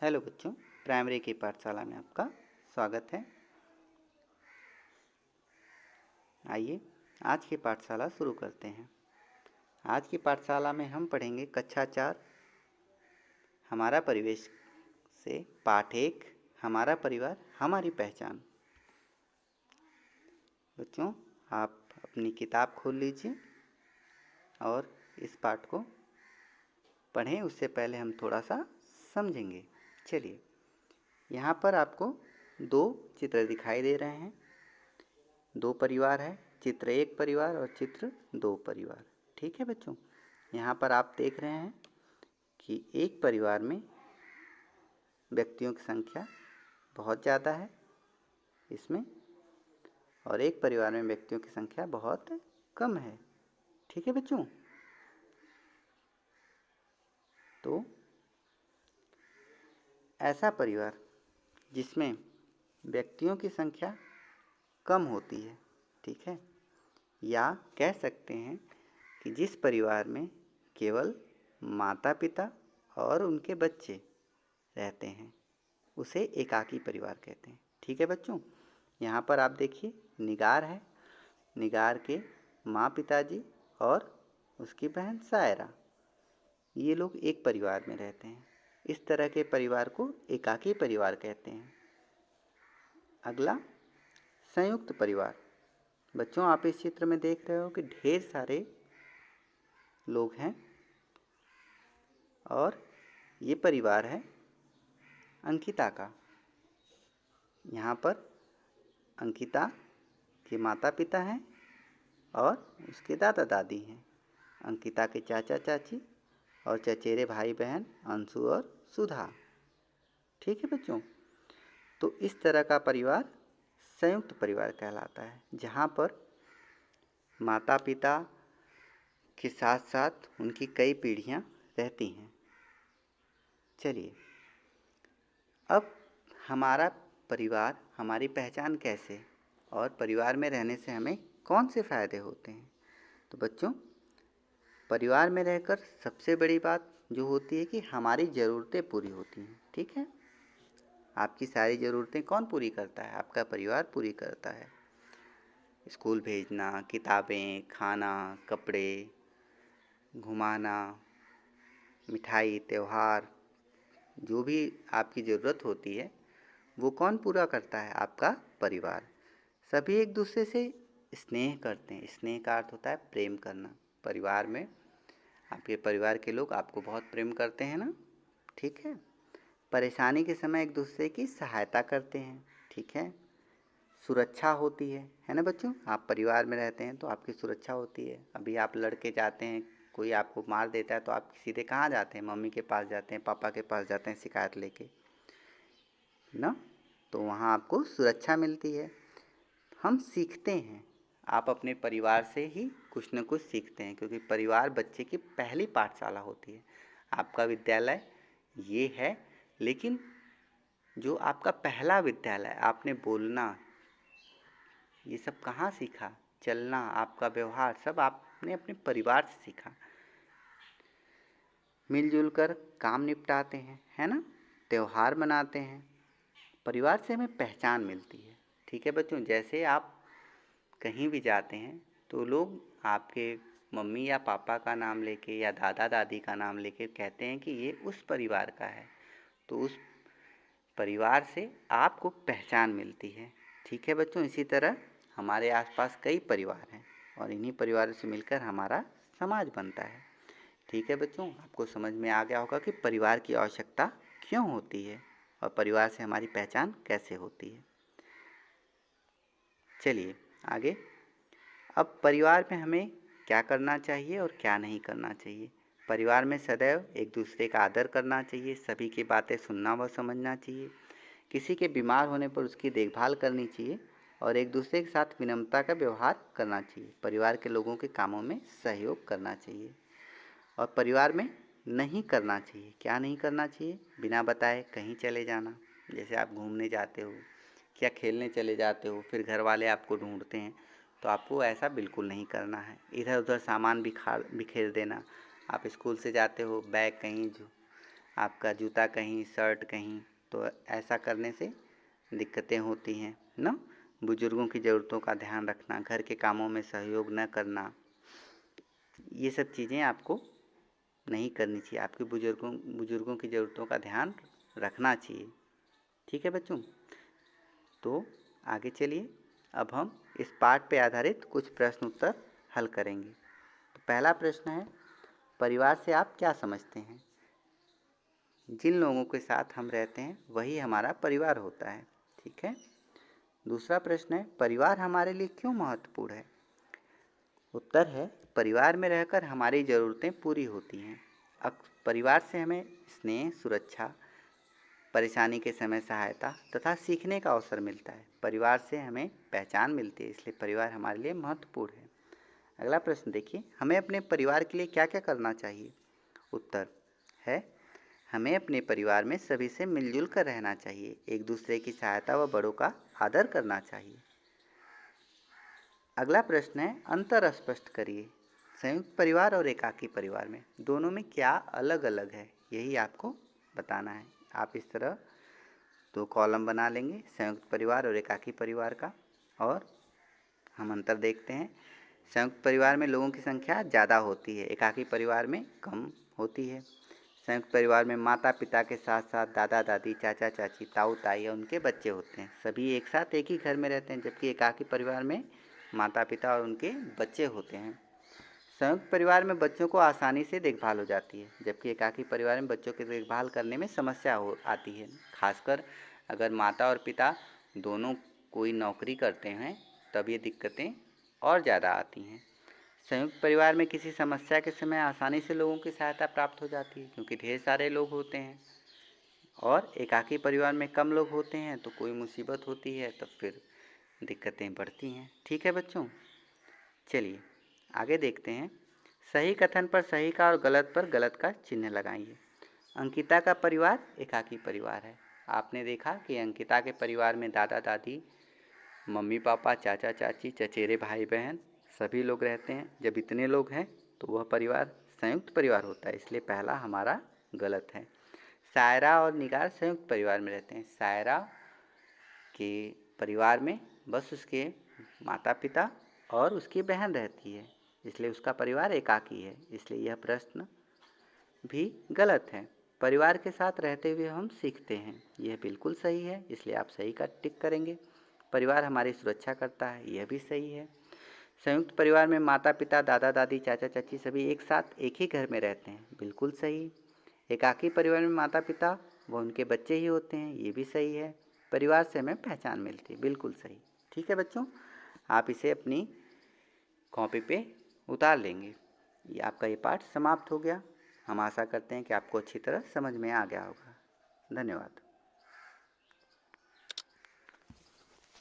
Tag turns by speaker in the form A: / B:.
A: Hello बच्चों, primary की पाठशाला में आपका स्वागत है। आइए आज की पाठशाला शुरू करते हैं। आज की पाठशाला में हम पढ़ेंगे कक्षा 4 हमारा परिवेश से पाठ 1 हमारा परिवार हमारी पहचान। बच्चों, आप अपनी किताब खोल लीजिए और इस पाठ को पढ़ें। उससे पहले हम थोड़ा सा समझेंगे। चलिए, यहाँ पर आपको 2 चित्र दिखाई दे रहे हैं। 2 परिवार है, चित्र 1 परिवार और चित्र 2 परिवार। ठीक है बच्चों, यहाँ पर आप देख रहे हैं कि एक परिवार में व्यक्तियों की संख्या बहुत ज़्यादा है इसमें, और एक परिवार में व्यक्तियों की संख्या बहुत कम है। ठीक है बच्चों, तो ऐसा परिवार जिसमें व्यक्तियों की संख्या कम होती है, ठीक है, या कह सकते हैं कि जिस परिवार में केवल माता पिता और उनके बच्चे रहते हैं, उसे एकाकी परिवार कहते हैं। ठीक है बच्चों, यहाँ पर आप देखिए निगार है। निगार के माँ पिताजी और उसकी बहन सायरा, ये लोग एक परिवार में रहते हैं। इस तरह के परिवार को एकाकी परिवार कहते हैं। अगला, संयुक्त परिवार। बच्चों, आप इस चित्र में देख रहे हो कि ढेर सारे लोग हैं और ये परिवार है अंकिता का। यहाँ पर अंकिता के माता पिता हैं और उसके दादा दादी हैं। अंकिता के चाचा चाची और चचेरे भाई बहन अंशु और सुधा। ठीक है बच्चों, तो इस तरह का परिवार संयुक्त परिवार कहलाता है, जहाँ पर माता पिता के साथ साथ उनकी कई पीढ़ियाँ रहती हैं। चलिए, अब हमारा परिवार हमारी पहचान कैसे और परिवार में रहने से हमें कौन से फ़ायदे होते हैं। तो बच्चों, परिवार में रहकर सबसे बड़ी बात जो होती है कि हमारी ज़रूरतें पूरी होती हैं। ठीक है, आपकी सारी ज़रूरतें कौन पूरी करता है? आपका परिवार पूरी करता है। स्कूल भेजना, किताबें, खाना, कपड़े, घुमाना, मिठाई, त्यौहार, जो भी आपकी ज़रूरत होती है वो कौन पूरा करता है? आपका परिवार। सभी एक दूसरे से स्नेह करते हैं। स्नेह का अर्थ होता है प्रेम करना। परिवार में आपके परिवार के लोग आपको बहुत प्रेम करते हैं ना। ठीक है, परेशानी के समय एक दूसरे की सहायता करते हैं। ठीक है, सुरक्षा होती है ना बच्चों। आप परिवार में रहते हैं तो आपकी सुरक्षा होती है। अभी आप लड़के जाते हैं, कोई आपको मार देता है तो आप सीधे कहाँ जाते हैं? मम्मी के पास जाते हैं, पापा के पास जाते हैं शिकायत लेके ना। तो वहाँ आपको सुरक्षा मिलती है। हम सीखते हैं, आप अपने परिवार से ही कुछ न कुछ सीखते हैं, क्योंकि परिवार बच्चे की पहली पाठशाला होती है। आपका विद्यालय ये है, लेकिन जो आपका पहला विद्यालय, आपने बोलना ये सब कहाँ सीखा? चलना, आपका व्यवहार सब आपने अपने परिवार से सीखा। मिलजुल कर काम निपटाते हैं, है ना, त्यौहार मनाते हैं। परिवार से हमें पहचान मिलती है। ठीक है बच्चों, जैसे आप कहीं भी जाते हैं तो लोग आपके मम्मी या पापा का नाम लेके या दादा दादी का नाम लेके कहते हैं कि ये उस परिवार का है, तो उस परिवार से आपको पहचान मिलती है। ठीक है बच्चों, इसी तरह हमारे आसपास कई परिवार हैं और इन्हीं परिवारों से मिलकर हमारा समाज बनता है। ठीक है बच्चों, आपको समझ में आ गया होगा कि परिवार की आवश्यकता क्यों होती है और परिवार से हमारी पहचान कैसे होती है। चलिए आगे, अब परिवार में हमें क्या करना चाहिए और क्या नहीं करना चाहिए। परिवार में सदैव एक दूसरे का आदर करना चाहिए, सभी की बातें सुनना व समझना चाहिए, किसी के बीमार होने पर उसकी देखभाल करनी चाहिए और एक दूसरे के साथ विनम्रता का व्यवहार करना चाहिए। परिवार के लोगों के कामों में सहयोग करना चाहिए। और परिवार में नहीं करना चाहिए, क्या नहीं करना चाहिए? बिना बताए कहीं चले जाना, जैसे आप घूमने जाते हो या खेलने चले जाते हो, फिर घर वाले आपको ढूंढते हैं, तो आपको ऐसा बिल्कुल नहीं करना है। इधर उधर सामान बिखेर देना। आप स्कूल से जाते हो, बैग कहीं आपका जूता कहीं, शर्ट कहीं, तो ऐसा करने से दिक्कतें होती हैं ना। बुजुर्गों की ज़रूरतों का ध्यान रखना, घर के कामों में सहयोग न करना, ये सब चीज़ें आपको नहीं करनी चाहिए। आपके बुजुर्गों की ज़रूरतों का ध्यान रखना चाहिए। ठीक है बच्चों, तो आगे चलिए, अब हम इस पाठ पे आधारित कुछ प्रश्न उत्तर हल करेंगे। तो पहला प्रश्न है, परिवार से आप क्या समझते हैं? जिन लोगों के साथ हम रहते हैं वही हमारा परिवार होता है। ठीक है। दूसरा प्रश्न है, परिवार हमारे लिए क्यों महत्वपूर्ण है? उत्तर है, परिवार में रहकर हमारी ज़रूरतें पूरी होती हैं। परिवार से हमें स्नेह, सुरक्षा, परेशानी के समय सहायता तथा सीखने का अवसर मिलता है। परिवार से हमें पहचान मिलती है, इसलिए परिवार हमारे लिए महत्वपूर्ण है। अगला प्रश्न देखिए, हमें अपने परिवार के लिए क्या क्या करना चाहिए? उत्तर है, हमें अपने परिवार में सभी से मिलजुल कर रहना चाहिए, एक दूसरे की सहायता व बड़ों का आदर करना चाहिए। अगला प्रश्न है, अंतर स्पष्ट करिए। संयुक्त परिवार और एकाकी परिवार में दोनों में क्या अलग अलग है, यही आपको बताना है। आप इस तरह दो कॉलम बना लेंगे, संयुक्त परिवार और एकाकी परिवार का, और हम अंतर देखते हैं। संयुक्त परिवार में लोगों की संख्या ज़्यादा होती है, एकाकी परिवार में कम होती है। संयुक्त परिवार में माता पिता के साथ साथ दादा दादी, चाचा चाची, ताऊ ताई और उनके बच्चे होते हैं, सभी एक साथ एक ही घर में रहते हैं। जबकि एकाकी परिवार में माता पिता और उनके बच्चे होते हैं। संयुक्त परिवार में बच्चों को आसानी से देखभाल हो जाती है, जबकि एकाकी परिवार में बच्चों की देखभाल करने में समस्या आती है। खासकर अगर माता और पिता दोनों कोई नौकरी करते हैं तब ये दिक्कतें और ज़्यादा आती हैं। संयुक्त परिवार में किसी समस्या के समय आसानी से लोगों की सहायता प्राप्त हो जाती है, क्योंकि ढेर सारे लोग होते हैं। और एकाकी परिवार में कम लोग होते हैं, तो कोई मुसीबत होती है तो फिर दिक्कतें बढ़ती हैं। ठीक है बच्चों, चलिए आगे देखते हैं। सही कथन पर सही का और गलत पर गलत का चिन्ह लगाइए। अंकिता का परिवार एकाकी परिवार है। आपने देखा कि अंकिता के परिवार में दादा दादी, मम्मी पापा, चाचा चाची, चचेरे भाई बहन सभी लोग रहते हैं। जब इतने लोग हैं तो वह परिवार संयुक्त परिवार होता है, इसलिए पहला हमारा गलत है। सायरा और निगार संयुक्त परिवार में रहते हैं। सायरा के परिवार में बस उसके माता पिता और उसकी बहन रहती है, इसलिए उसका परिवार एकाकी है, इसलिए यह प्रश्न भी गलत है। परिवार के साथ रहते हुए हम सीखते हैं, यह बिल्कुल सही है, इसलिए आप सही का टिक करेंगे। परिवार हमारी सुरक्षा करता है, यह भी सही है। संयुक्त परिवार में माता पिता, दादा दादी, चाचा चाची सभी एक साथ एक ही घर में रहते हैं, बिल्कुल सही। एकाकी परिवार में माता पिता व उनके बच्चे ही होते हैं, ये भी सही है। परिवार से हमें पहचान मिलती है, बिल्कुल सही। ठीक है बच्चों, आप इसे अपनी कॉपी पे उतार लेंगे। ये आपका ये पाठ समाप्त हो गया। हम आशा करते हैं कि आपको अच्छी तरह समझ में आ गया होगा। धन्यवाद।